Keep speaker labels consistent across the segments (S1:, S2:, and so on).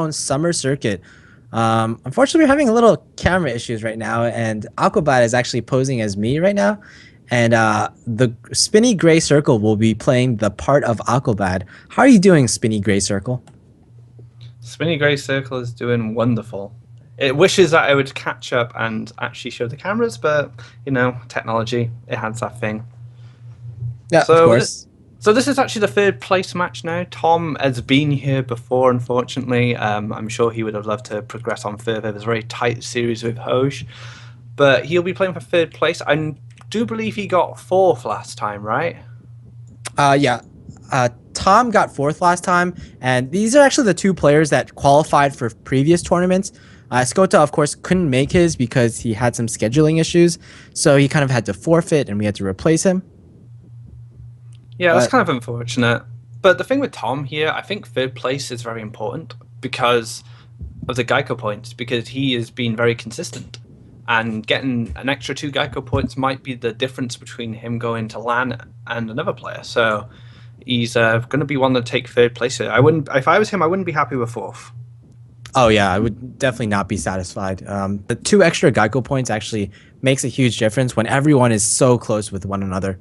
S1: Summer Circuit. Unfortunately, we're having a little camera issues right now, and Aquabat is actually posing as me right now. And the Spinny Gray Circle will be playing the part of Aquabat. How are you doing, Spinny Gray Circle?
S2: Spinny Grey Circle is doing wonderful. It wishes that I would catch up and actually show the cameras, but technology, it has that thing.
S1: Yeah, of
S2: So, th-
S1: course.
S2: so this is actually the third place match now. Tom has been here before, unfortunately. I'm sure he would have loved to progress on further. There's a very tight series with Hoj, but he'll be playing for third place. I do believe he got fourth last time, right?
S1: Yeah. Tom got fourth last time, and these are actually the two players that qualified for previous tournaments. Skota, of course, couldn't make his because he had some scheduling issues, so he kind of had to forfeit, and we had to replace him.
S2: Yeah, that's
S1: But
S2: kind of unfortunate. But the thing with Tom here, I think third place is very important because of the GEICO points, because he has been very consistent. And getting an extra two GEICO points might be the difference between him going to LAN and another player. So he's going to be one to take third place here. I wouldn't, if I was him, I wouldn't be happy with fourth.
S1: oh yeah, I would definitely not be satisfied. The two extra Geico points actually makes a huge difference when everyone is so close with one another.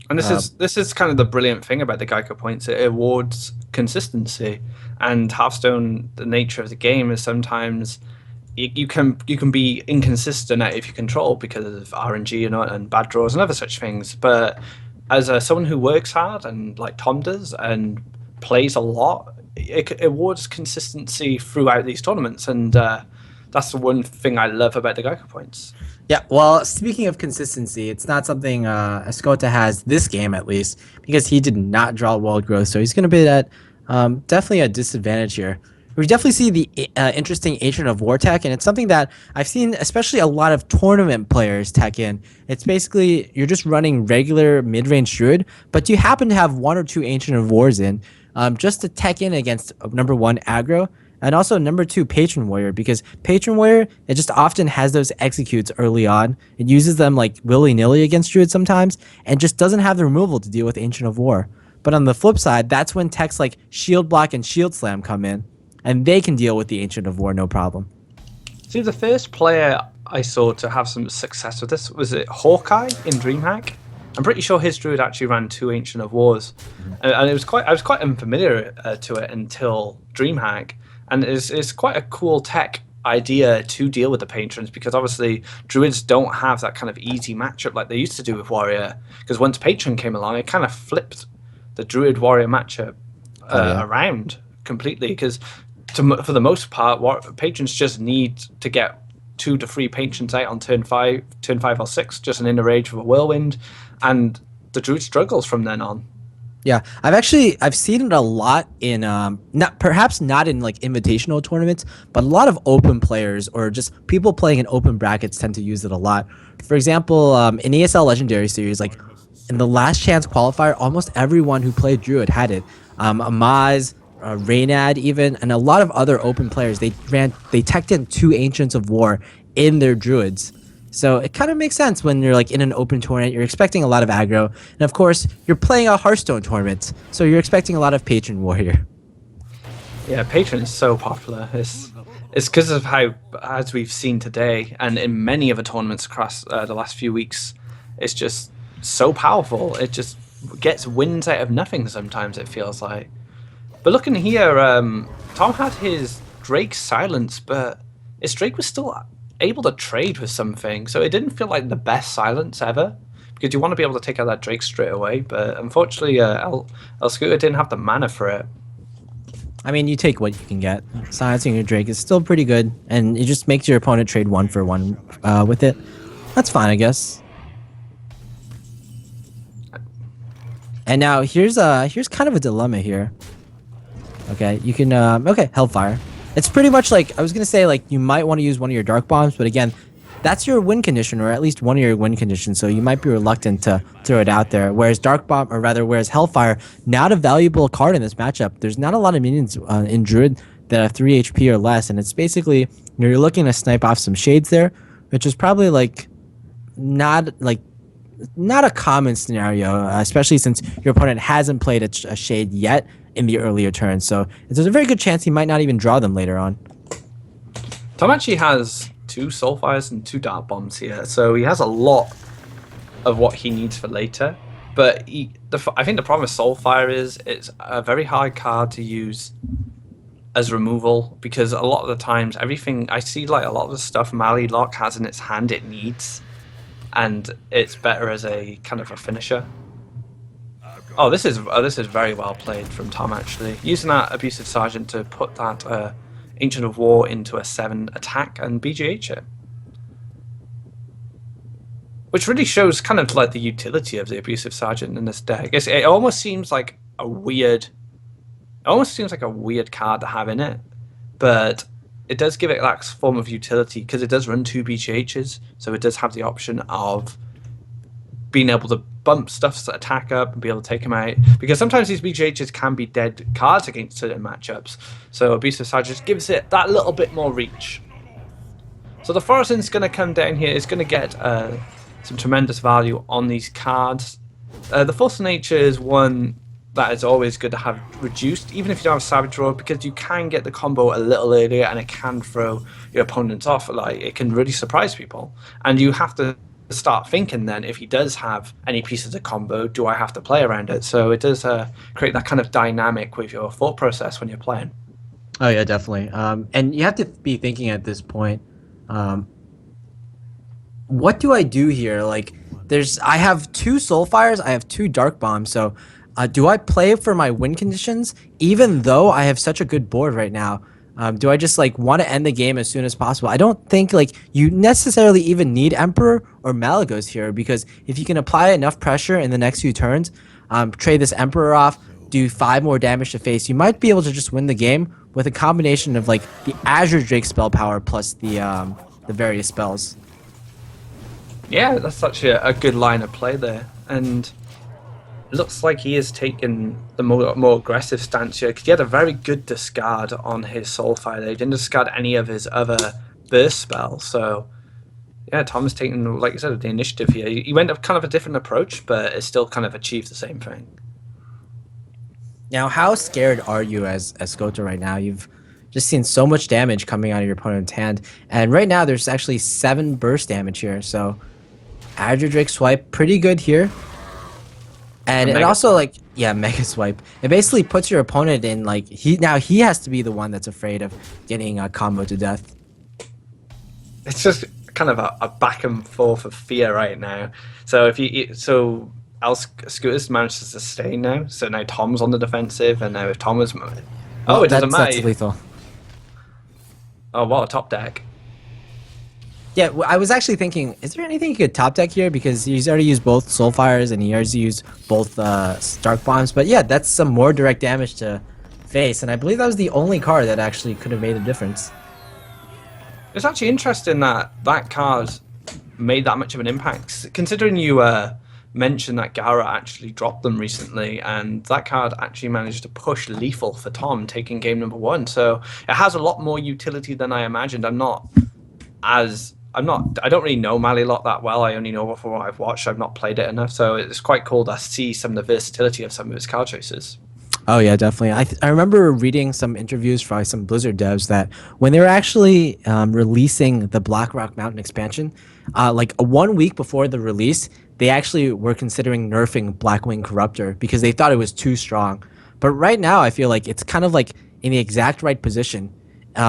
S2: And this
S1: Uh,
S2: is this is kind of the brilliant thing about the GEICO points. It awards consistency. And Hearthstone, the nature of the game is sometimes you can be inconsistent at if you control because of RNG and bad draws and other such things. But as someone who works hard and like Tom does and plays a lot, it awards consistency throughout these tournaments, and that's the one thing I love about the Geico points.
S1: Yeah, well, speaking of consistency, it's not something Escota has this game at least because he did not draw world growth, so he's going to be at definitely a disadvantage here. We definitely see the interesting Agent of War tech, and it's something that I've seen, especially a lot of tournament players tech in. It's basically you're just running regular mid-range Druid, but you happen to have one or two Ancient of Wars in just to tech in against number one aggro. And also number two, Patron Warrior, because Patron Warrior, it just often has those executes early on. It uses them like willy-nilly against Druid sometimes, and just doesn't have the removal to deal with Ancient of War. But on the flip side, that's when techs like Shield Block and Shield Slam come in, and they can deal with the Ancient of War no problem.
S2: See, the first player I saw to have some success with this was it Hawkeye in DreamHack. I'm pretty sure his druid actually ran two Ancient of Wars, and I was quite unfamiliar to it until DreamHack, and it's quite a cool tech idea to deal with the patrons because obviously druids don't have that kind of easy matchup like they used to do with warrior. Because once patron came along, it kind of flipped the druid warrior matchup
S1: Oh yeah.
S2: around completely because for the most part, patrons just need to get 2 to 3 patrons out on turn five or six, just an inner rage with a whirlwind, and the druid struggles from then on.
S1: Yeah, I've seen it a lot in not perhaps not in like invitational tournaments, but a lot of open players or just people playing in open brackets tend to use it a lot. For example, in ESL Legendary Series, like in the last chance qualifier, almost everyone who played Druid had it. Amaz, Reynad, even, and a lot of other open players they teched in two Ancients of War in their Druids. So it kind of makes sense when you're like in an open tournament, you're expecting a lot of aggro, and of course you're playing a Hearthstone tournament, so you're expecting a lot of Patron Warrior.
S2: Yeah, patron is so popular. It's because of how, as we've seen today, and in many of the tournaments across the last few weeks, it's just so powerful. It just gets wins out of nothing. Sometimes it feels like. But looking here, Tom had his Drake silence, but his Drake was still able to trade with something, so it didn't feel like the best silence ever. Because you want to be able to take out that Drake straight away, but unfortunately, El Scooter didn't have the mana for it.
S1: I mean, you take what you can get. Silencing your Drake is still pretty good, and it just makes your opponent trade one for one with it. That's fine, I guess. And now here's kind of a dilemma here. Okay, you can okay, Hellfire. It's pretty much like I was gonna say like you might want to use one of your dark bombs, but again, that's your win condition or at least one of your win conditions, so you might be reluctant to throw it out there. Whereas dark bomb, or rather, whereas Hellfire, not a valuable card in this matchup. There's not a lot of minions in Druid that have 3 HP or less, and it's basically you're looking to snipe off some shades there, which is probably like not a common scenario, especially since your opponent hasn't played a shade yet in the earlier turns. So there's a very good chance he might not even draw them later on.
S2: Tom actually has 2 Soulfires and 2 Dark Bombs here, so he has a lot of what he needs for later. But I think the problem with Soulfire is it's a very hard card to use as removal, because a lot of the times everything I see, like a lot of the stuff Mally Lock has in its hand, it needs, and it's better as a kind of a finisher. Oh, this is very well played from Tom, actually, using that Abusive Sergeant to put that Ancient of War into a 7 attack and BGH it, which really shows kind of like the utility of the Abusive Sergeant in this deck. It almost seems like a weird card to have in it, but it does give it that form of utility because it does run 2 BGHs, so it does have the option of being able to bump stuff's attack up and be able to take him out, because sometimes these BGHs can be dead cards against certain matchups, so Abusive Sergeant gives it that little bit more reach. So the Forazin's going to come down here. It's going to get some tremendous value on these cards. The Force of Nature is one that is always good to have reduced, even if you don't have Savage Draw, because you can get the combo a little earlier and it can throw your opponents off. Like, it can really surprise people. And you have to start thinking then, if he does have any pieces of combo, do I have to play around it? So it does create that kind of dynamic with your thought process when you're playing.
S1: Oh yeah, definitely. And you have to be thinking at this point, what do I do here? Like, I have 2 Soulfires, I have 2 Dark Bombs, so do I play for my win conditions, even though I have such a good board right now? Do I just like want to end the game as soon as possible? I don't think like you necessarily even need Emperor or Malagos here, because if you can apply enough pressure in the next few turns, trade this Emperor off, do 5 more damage to face, you might be able to just win the game with a combination of like the Azure Drake spell power plus the various spells.
S2: Yeah, that's actually a good line of play there, and it looks like he is taking the more aggressive stance here, because he had a very good discard on his Soulfire there. He didn't discard any of his other burst spells, so yeah, Tom is taking, like you said, the initiative here. He went up kind of a different approach, but it still kind of achieved the same thing.
S1: Now, how scared are you as Skota right now? You've just seen so much damage coming out of your opponent's hand, and right now there's actually 7 burst damage here, so Azure Drake swipe, pretty good here. And it also, like, yeah, Mega Swipe. It basically puts your opponent in, like, he has to be the one that's afraid of getting a combo to death.
S2: It's just kind of a back and forth of fear right now. So Scooter's managed to sustain now. So now Tom's on the defensive, and now if Tom was, it doesn't matter.
S1: That's lethal.
S2: Oh, what a top deck!
S1: Yeah, I was actually thinking, is there anything you could top deck here? Because he's already used both Soulfires and he already used both Dark Bombs. But yeah, that's some more direct damage to face. And I believe that was the only card that actually could have made a difference.
S2: It's actually interesting that that card made that much of an impact, considering you mentioned that Gara actually dropped them recently, and that card actually managed to push lethal for Tom, taking game number 1. So it has a lot more utility than I imagined. I don't really know Mally Lot that well. I only know from what I've watched. I've not played it enough, so it's quite cool to see some of the versatility of some of his card choices.
S1: Oh yeah, definitely. I remember reading some interviews from some Blizzard devs that when they were actually releasing the Blackrock Mountain expansion, like 1 week before the release, they actually were considering nerfing Blackwing Corruptor because they thought it was too strong. But right now, I feel like it's kind of like in the exact right position.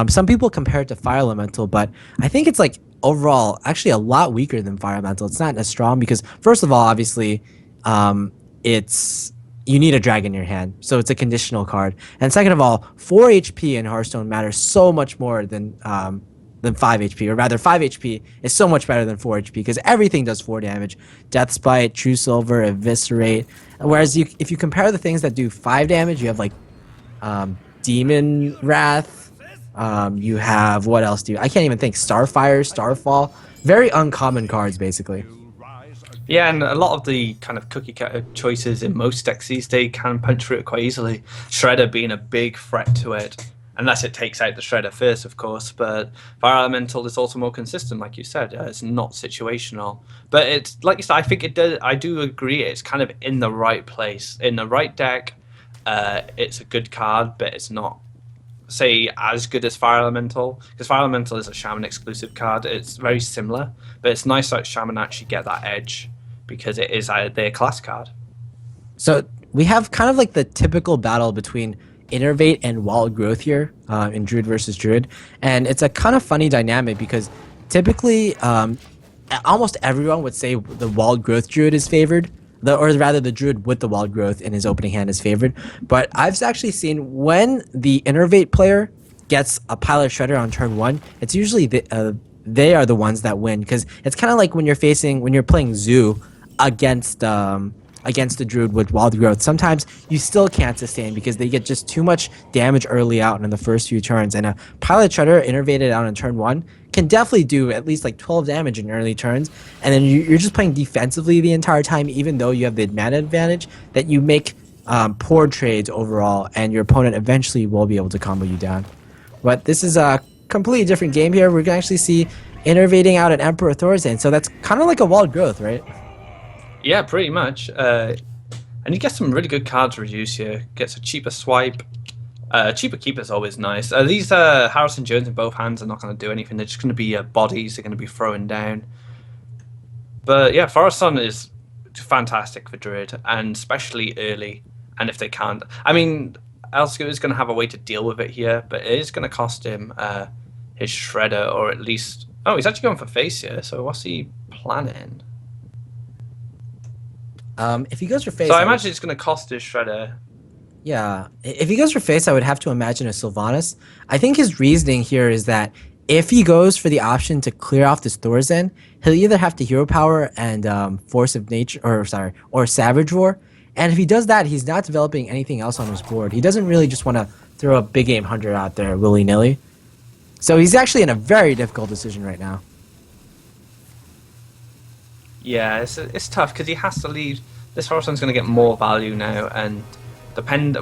S1: Some people compare it to Fire Elemental, but I think it's like overall actually a lot weaker than Fire Elemental. It's not as strong because, first of all, obviously, you need a dragon in your hand, so it's a conditional card. And second of all, 4 HP in Hearthstone matters so much more than 5 HP, or rather 5 HP is so much better than 4 HP because everything does 4 damage. Death Spite, True Silver, Eviscerate. Whereas if you compare the things that do 5 damage, you have like Demon Wrath. You have, what else do you, I can't even think, Starfire, Starfall. Very uncommon cards, basically.
S2: Yeah, and a lot of the kind of cookie cutter choices in most decks these days can punch through it quite easily. Shredder being a big threat to it, unless it takes out the Shredder first, of course. But Fire Elemental is also more consistent, like you said. It's not situational. But it's, like you said, I think it does. I do agree. It's kind of in the right place, in the right deck. it's a good card, but it's not, say, as good as Fire Elemental, because Fire Elemental is a Shaman exclusive card. It's very similar, but it's nice that Shaman actually get that edge because it is their class card.
S1: So we have kind of like the typical battle between Innervate and Wild Growth here in Druid versus Druid. And it's a kind of funny dynamic because typically almost everyone would say the Wild Growth Druid is favored. Or rather, the Druid with the Wild Growth in his opening hand is favored. But I've actually seen when the Innervate player gets a Pilot Shredder on turn 1, it's usually they are the ones that win. Because it's kind of like when you're playing Zoo against the Druid with Wild Growth. Sometimes you still can't sustain because they get just too much damage early out in the first few turns. And a Pilot Shredder innervated out on turn 1 can definitely do at least like 12 damage in early turns. And then you're just playing defensively the entire time, even though you have the mana advantage, that you make poor trades overall, and your opponent eventually will be able to combo you down. But this is a completely different game here. We're going to actually see innervating out an Emperor Thorazane. So that's kind of like a Wild Growth, right?
S2: Yeah, pretty much. And you get some really good cards reduce here. Gets a cheaper swipe. Cheaper keeper is always nice. These Harrison Jones in both hands are not going to do anything. They're just going to be bodies. They're going to be throwing down. But yeah, Forest Sun is fantastic for Druid, and especially early. And if they can't, I mean, Elsko is going to have a way to deal with it here, but it is going to cost him his Shredder, or at least. Oh, he's actually going for face here. So what's he planning?
S1: If he goes for face,
S2: so I imagine it's going to cost his Shredder.
S1: Yeah, if he goes for face, I would have to imagine a Sylvanas. I think his reasoning here is that if he goes for the option to clear off this Thorzen, he'll either have to Hero Power and Force of Nature, or Savage Roar. And if he does that, he's not developing anything else on his board. He doesn't really just want to throw a big game hunter out there willy-nilly. So he's actually in a very difficult decision right now.
S2: Yeah, it's tough because he has to leave. This Horizon's going to get more value now, and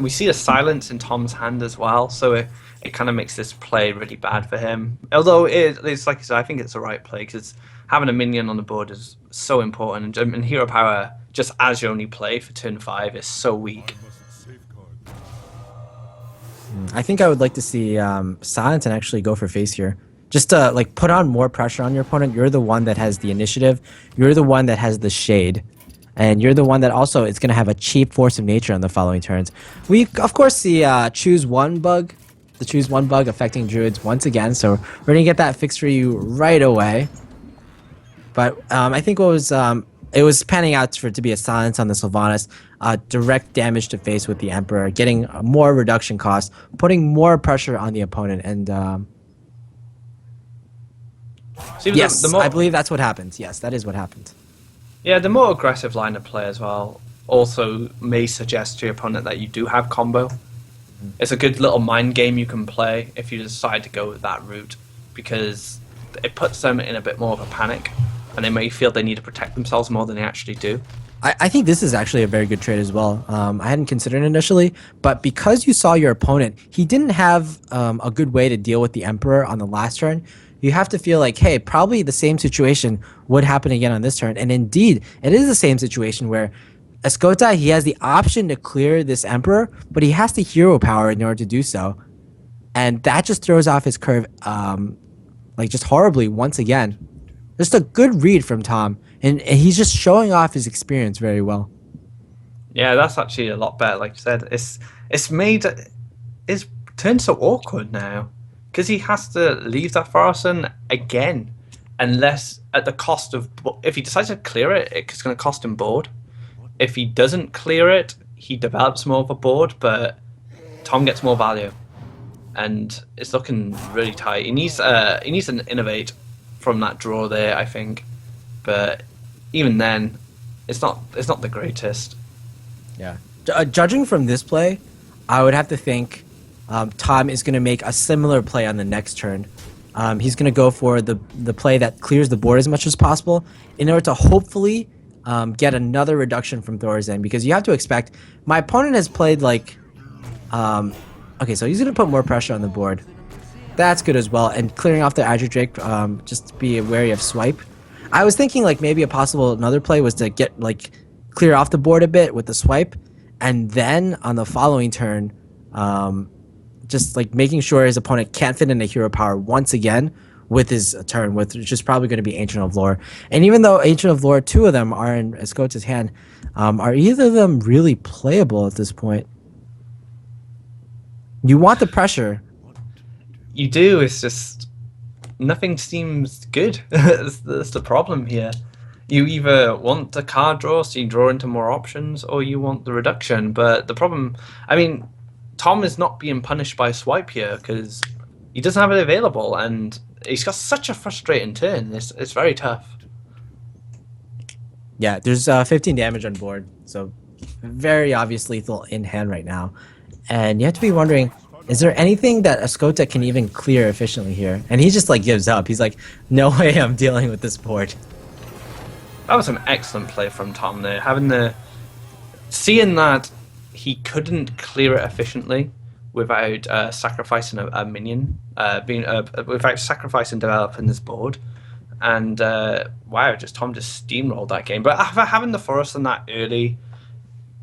S2: we see a silence in Tom's hand as well, so it kind of makes this play really bad for him. Although it's like you said, I think it's the right play because having a minion on the board is so important, and Hero Power just as your only play for turn 5 is so weak.
S1: I think I would like to see Silence and actually go for face here. Just to like put on more pressure on your opponent. You're the one that has the initiative. You're the one that has the shade. And you're the one that also is going to have a cheap Force of Nature on the following turns. We, of course, see Choose One bug. The Choose One bug affecting Druids once again. So we're going to get that fixed for you right away. But I think it was panning out for it to be a silence on the Sylvanas. Direct damage to face with the Emperor. Getting more reduction cost. Putting more pressure on the opponent. And yes, I believe that's what happens. Yes, that is what happened.
S2: Yeah, the more aggressive line of play as well also may suggest to your opponent that you do have combo. It's a good little mind game you can play if you decide to go that route, because it puts them in a bit more of a panic, and they may feel they need to protect themselves more than they actually do.
S1: I think this is actually a very good trade as well. I hadn't considered it initially, but because you saw your opponent, he didn't have a good way to deal with the Emperor on the last turn. You have to feel like, hey, probably the same situation would happen again on this turn. And indeed, it is the same situation where Escota, he has the option to clear this Emperor, but he has to Hero Power in order to do so. And that just throws off his curve like just horribly once again. Just a good read from Tom. And he's just showing off his experience very well.
S2: Yeah, that's actually a lot better. Like you said, it's turned so awkward now. Because he has to leave that Farson again, unless at the cost of. If he decides to clear it, it's going to cost him board. If he doesn't clear it, he develops more of a board, but Tom gets more value, and it's looking really tight. He needs an innovate from that draw there, I think, but even then, it's not the greatest.
S1: Yeah, judging from this play, I would have to think. Tom is going to make a similar play on the next turn. He's going to go for the play that clears the board as much as possible in order to hopefully get another reduction from Thorzen, because you have to expect my opponent has played like okay, so he's going to put more pressure on the board. That's good as well, and clearing off the Azure Drake, just be wary of swipe. I was thinking like maybe another play was to get like clear off the board a bit with the swipe, and then on the following turn, um, just like making sure his opponent can't fit in a hero power once again with his turn, which is probably going to be Ancient of Lore. And even though Ancient of Lore, two of them are in Escota's hand, are either of them really playable at this point? You want the pressure.
S2: You do. It's just nothing seems good. That's the problem here. You either want the card draw, so you draw into more options, or you want the reduction. But the problem, I mean, Tom is not being punished by swipe here because he doesn't have it available, and he's got such a frustrating turn. It's very tough.
S1: Yeah, there's 15 damage on board, so very obvious lethal in hand right now. And you have to be wondering, is there anything that Escota can even clear efficiently here? And he just like gives up. He's like, no way I'm dealing with this board.
S2: That was an excellent play from Tom there. Seeing that he couldn't clear it efficiently without sacrificing a minion, without sacrificing developing this board. And wow, Tom just steamrolled that game. But having the forest on that early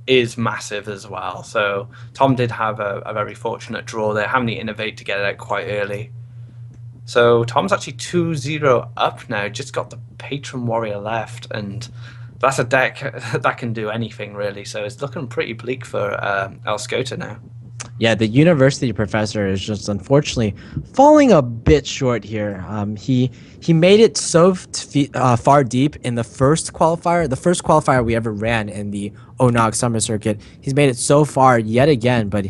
S2: is massive as well. So Tom did have a very fortunate draw there, having to innovate to get it out quite early. So Tom's actually 2-0 up now, just got the Patron Warrior left, and that's a deck that can do anything really. So it's looking pretty bleak for El Scota now.
S1: Yeah, the university professor is just unfortunately falling a bit short here. He made it so far deep in the first qualifier we ever ran in the ONOG summer circuit. He's made it so far yet again, but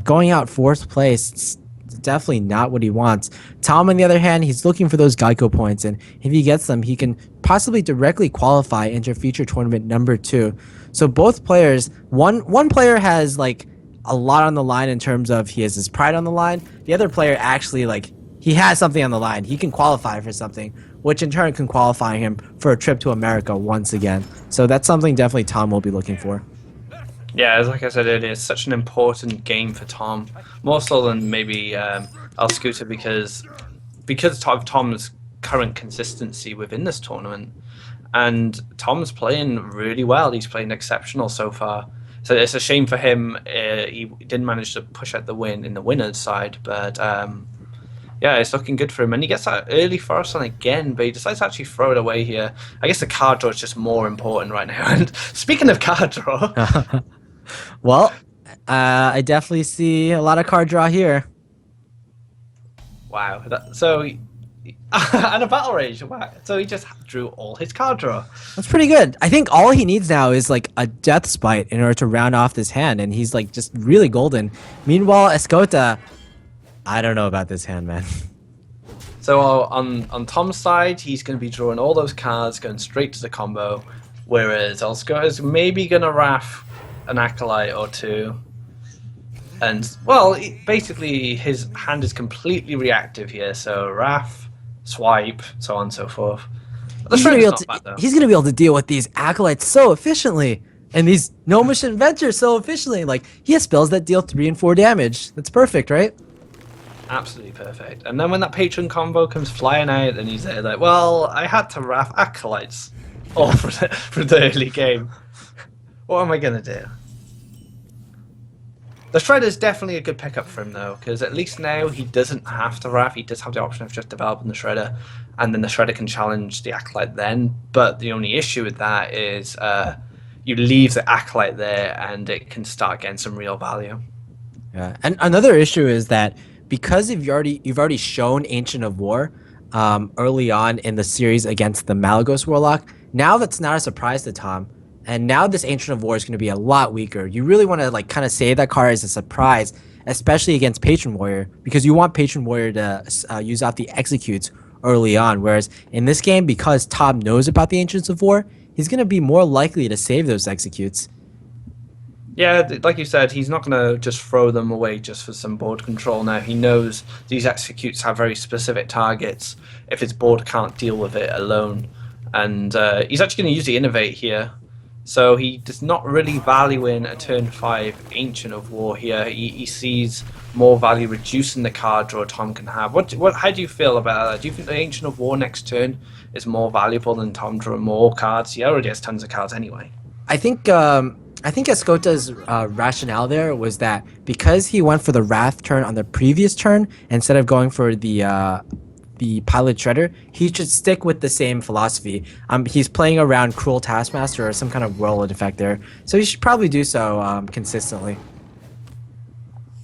S1: going out fourth place, it's definitely not what he wants. Tom, on the other hand, he's looking for those GEICO points, and if he gets them, he can possibly directly qualify into future tournament number 2. So both players, one player has like a lot on the line in terms of he has his pride on the line. The other player actually like he has something on the line. He can qualify for something, which in turn can qualify him for a trip to America once again. So that's something definitely Tom will be looking for.
S2: Yeah, like I said earlier, it's such an important game for Tom, more so than maybe El Scota because of Tom's current consistency within this tournament. And Tom's playing really well. He's playing exceptional so far. So it's a shame for him. He didn't manage to push out the win in the winner's side, but yeah, it's looking good for him. And he gets that early forest on again, but he decides to actually throw it away here. I guess the card draw is just more important right now. And speaking of card draw,
S1: well, I definitely see a lot of card draw here.
S2: wow. And a battle rage. Wow. So he just drew all his card draw.
S1: That's pretty good. I think all he needs now is like a death spite in order to round off this hand, and he's like just really golden. Meanwhile, Escota, I don't know about this hand, man.
S2: So on Tom's side, he's going to be drawing all those cards, going straight to the combo, whereas El Scota is maybe going to RAF an Acolyte or two. And, well, basically his hand is completely reactive here, so RAF, swipe, so on and so forth.
S1: He's gonna be able to deal with these Acolytes so efficiently, and these Gnomish Inventors so efficiently. Like, he has spells that deal 3 and 4 damage. That's perfect, right?
S2: Absolutely perfect. And then when that Patron combo comes flying out, and he's there like, well, I had to RAF Acolytes for the early game. What am I going to do? The Shredder is definitely a good pickup for him, though, because at least now he doesn't have to RAF. He does have the option of just developing the Shredder, and then the Shredder can challenge the Acolyte then. But the only issue with that is you leave the Acolyte there, and it can start getting some real value.
S1: Yeah, and another issue is that because you've already shown Ancient of War early on in the series against the Malagos Warlock, now that's not a surprise to Tom. And now this Ancient of War is going to be a lot weaker. You really want to like kind of save that card as a surprise, especially against Patron Warrior, because you want Patron Warrior to use out the executes early on. Whereas in this game, because Tom knows about the Ancients of War, he's going to be more likely to save those executes.
S2: Yeah, like you said, he's not going to just throw them away just for some board control now. He knows these executes have very specific targets if his board can't deal with it alone. And he's actually going to use the Innovate here. So he does not really value in a turn 5 Ancient of War here. He sees more value reducing the card draw Tom can have. How do you feel about that? Do you think the Ancient of War next turn is more valuable than Tom drawing more cards? He already has tons of cards anyway.
S1: I think I think Escota's rationale there was that because he went for the Wrath turn on the previous turn instead of going for the Pilot Shredder, he should stick with the same philosophy. He's playing around Cruel Taskmaster or some kind of Whirlwind effect there, so he should probably do so consistently.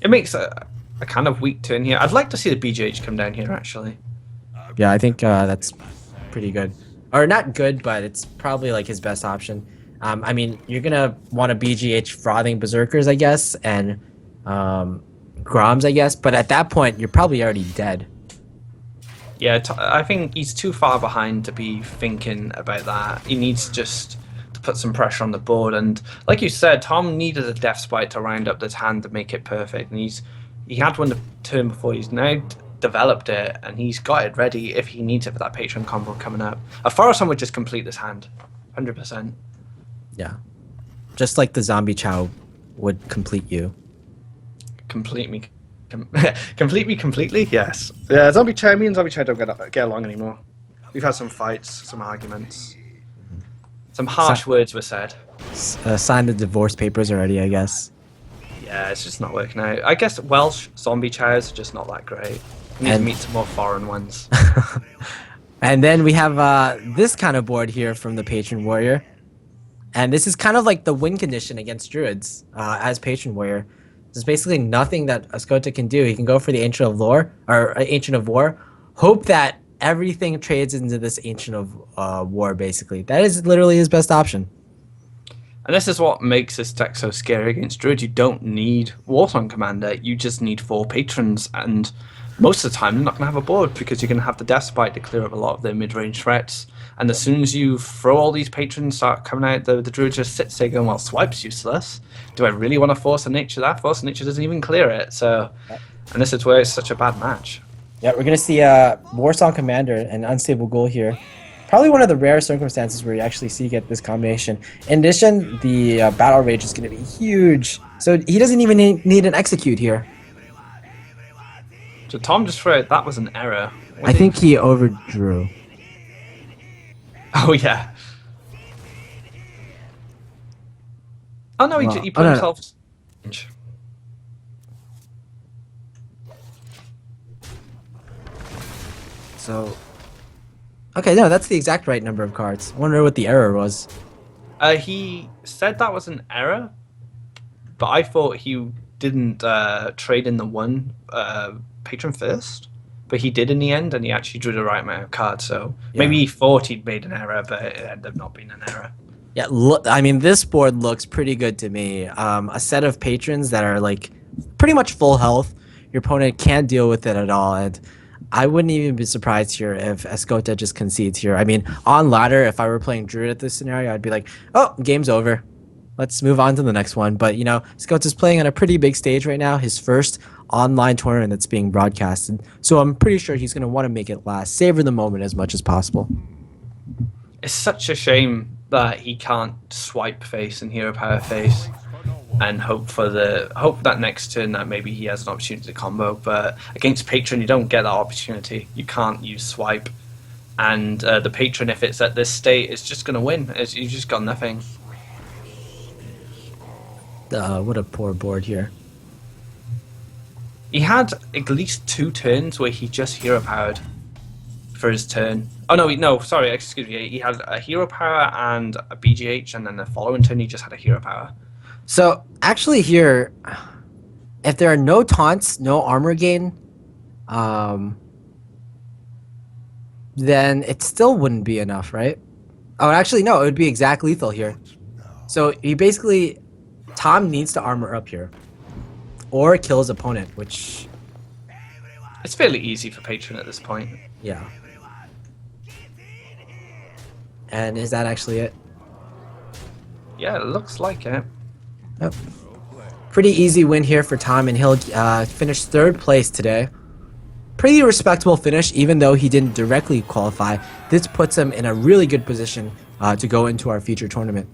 S2: It makes a kind of weak turn here. I'd like to see the BGH come down here, actually.
S1: Yeah, I think that's pretty good. Or not good, but it's probably like his best option. I mean, you're gonna want a BGH Frothing Berserkers, I guess, and Groms, I guess, but at that point, you're probably already dead.
S2: Yeah, I think he's too far behind to be thinking about that. He needs just to put some pressure on the board. And like you said, Tom needed a Death Spite to round up this hand to make it perfect. And he had one the turn before. He's now developed it, and he's got it ready if he needs it for that Patron combo coming up. A Forest would just complete this hand, 100%.
S1: Yeah, just like the Zombie Chow would complete you.
S2: Complete me. Complete me completely? Yes. Yeah, me and Zombie Chow don't get along anymore. We've had some fights, some arguments. Some harsh words were said.
S1: Signed the divorce papers already, I guess.
S2: Yeah, it's just not working out. I guess Welsh Zombie Chows are just not that great. We need to meet some more foreign ones.
S1: And then we have this kind of board here from the Patron Warrior. And this is kind of like the win condition against Druids as Patron Warrior. There's basically nothing that Escota can do. He can go for the Ancient of Lore or Ancient of War, hope that everything trades into this Ancient of War. Basically, that is literally his best option.
S2: And this is what makes this deck so scary against Druid. You don't need Warsong Commander. You just need 4 patrons, and most of the time you're not going to have a board because you're going to have the Death Spite to clear up a lot of their mid-range threats. And as soon as you throw all these patrons start coming out, the Druid just sits there going, well, Swipe's useless. Do I really want to Force of Nature that? Force of Nature doesn't even clear it. So, and this is where it's such a bad match.
S1: Yeah, we're going to see Warsong Commander and Unstable Ghoul here. Probably one of the rare circumstances where you actually see get this combination. In addition, the Battle Rage is going to be huge. So he doesn't even need an Execute here.
S2: So Tom just threw out that was an error.
S1: I think he overdrew.
S2: Oh, yeah. Oh, no, he put himself...
S1: So... Okay, no, that's the exact right number of cards. I wonder what the error was.
S2: He said that was an error, but I thought he didn't trade in the one patron first. But he did in the end, and he actually drew the right amount of cards. So maybe he thought he'd made an error, but it ended up not being an error.
S1: Yeah, look, I mean, this board looks pretty good to me. A set of patrons that are like pretty much full health. Your opponent can't deal with it at all, and I wouldn't even be surprised here if Escota just concedes here. I mean, on ladder, if I were playing Druid at this scenario, I'd be like, oh, game's over. Let's move on to the next one. But, you know, Escota's playing on a pretty big stage right now. His first online tournament that's being broadcasted. So I'm pretty sure he's going to want to make it last. Savor the moment as much as possible.
S2: It's such a shame that he can't swipe face and hero power face and hope that next turn that maybe he has an opportunity to combo. But against Patron, you don't get that opportunity. You can't use swipe. And the Patron, if it's at this state, is just going to win. You just got nothing.
S1: What a poor board here.
S2: He had at least 2 turns where he just hero powered for his turn. Oh no, sorry, excuse me. He had a hero power and a BGH, and then the following turn he just had a hero power.
S1: So actually here, if there are no taunts, no armor gain, then it still wouldn't be enough, right? Oh, actually no, it would be exact lethal here. So he basically, Tom needs to armor up here. Or kill his opponent, which...
S2: It's fairly easy for Patron at this point.
S1: Yeah. And is that actually it?
S2: Yeah, it looks like it.
S1: Yep. Pretty easy win here for Tom, and he'll finish 3rd place today. Pretty respectable finish, even though he didn't directly qualify. This puts him in a really good position to go into our future tournament.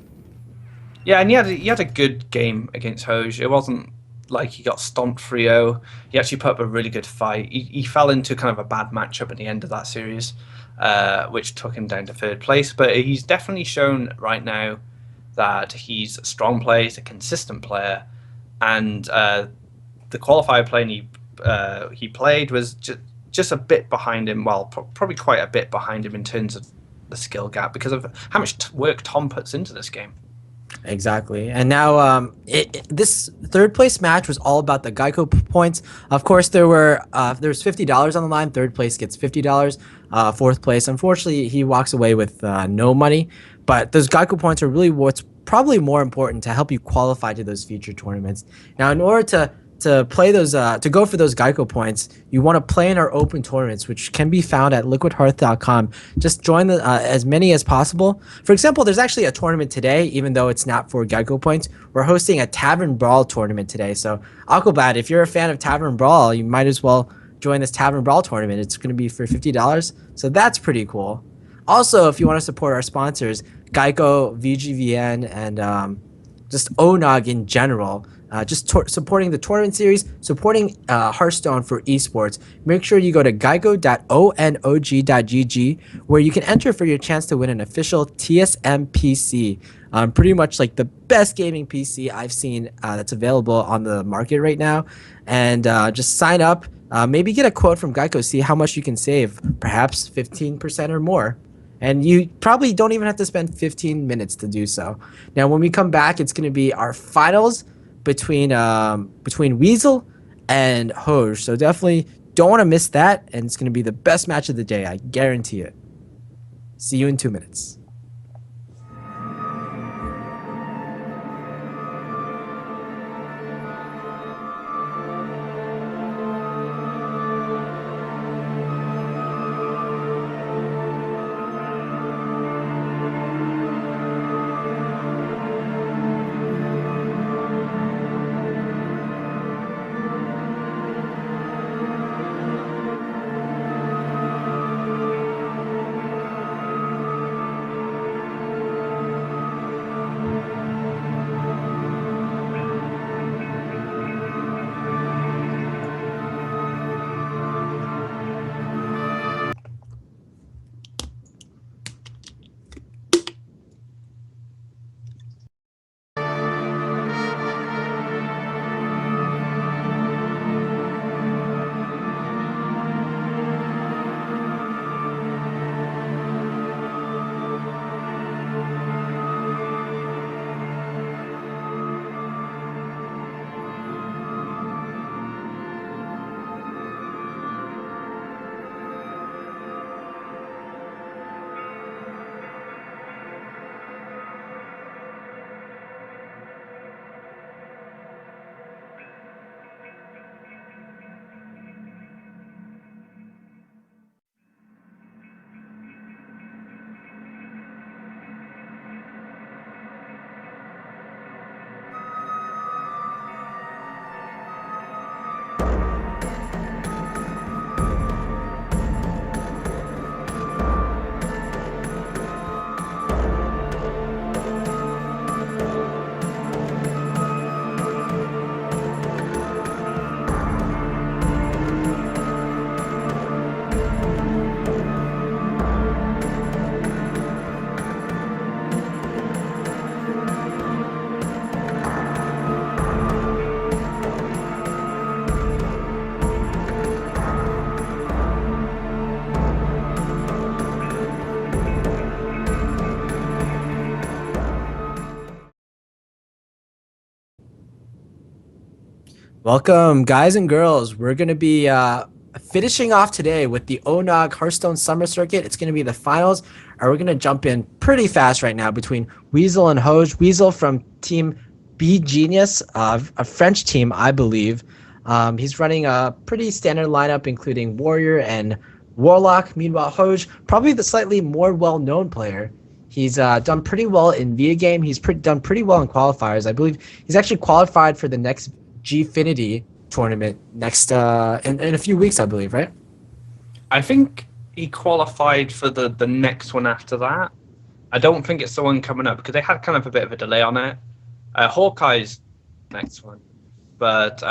S2: Yeah, and he had a good game against Hoj. It wasn't like he got stomped 3-0. He actually put up a really good fight. He fell into kind of a bad matchup at the end of that series, which took him down to 3rd place. But he's definitely shown right now that he's a strong player, he's a consistent player, and the qualifier playing he played was just a bit behind him. Well, probably quite a bit behind him in terms of the skill gap because of how much work Tom puts into this game.
S1: Exactly. And now this third place match was all about the Geico points. Of course, there's $50 on the line. Third place gets $50. Fourth place, unfortunately, he walks away with no money. But those Geico points are really what's probably more important to help you qualify to those future tournaments. Now, in order to play those to go for those Geico points, you want to play in our open tournaments, which can be found at liquidhearth.com. Just join as many as possible. For example, there's actually a tournament today, even though it's not for Geico points. We're hosting a Tavern Brawl tournament today. So Aquabat, if you're a fan of Tavern Brawl, you might as well join this Tavern Brawl tournament. It's going to be for $50. So that's pretty cool. Also, if you want to support our sponsors, Geico, VGVN, and just ONOG in general, just supporting the tournament series, supporting Hearthstone for esports. Make sure you go to geico.onog.gg where you can enter for your chance to win an official TSM PC. Pretty much like the best gaming PC I've seen that's available on the market right now. And just sign up, maybe get a quote from Geico, see how much you can save, perhaps 15% or more. And you probably don't even have to spend 15 minutes to do so. Now, when we come back, it's going to be our finals between Weasel and Hoj. So definitely don't want to miss that. And it's going to be the best match of the day. I guarantee it. See you in 2 minutes. Welcome, guys and girls. We're going to be finishing off today with the ONOG Hearthstone Summer Circuit. It's going to be the finals, and we're going to jump in pretty fast right now between Weasel and Hoj. Weasel from Team B Genius, a French team, I believe. He's running a pretty standard lineup, including Warrior and Warlock. Meanwhile, Hoj, probably the slightly more well-known player. He's done pretty well in VIA game. He's done pretty well in qualifiers. I believe he's actually qualified for the next Gfinity tournament next in a few weeks, I believe, right?
S2: I think he qualified for the next one after that. I don't think it's the one coming up because they had kind of a bit of a delay on it. Hawkeye's next one, but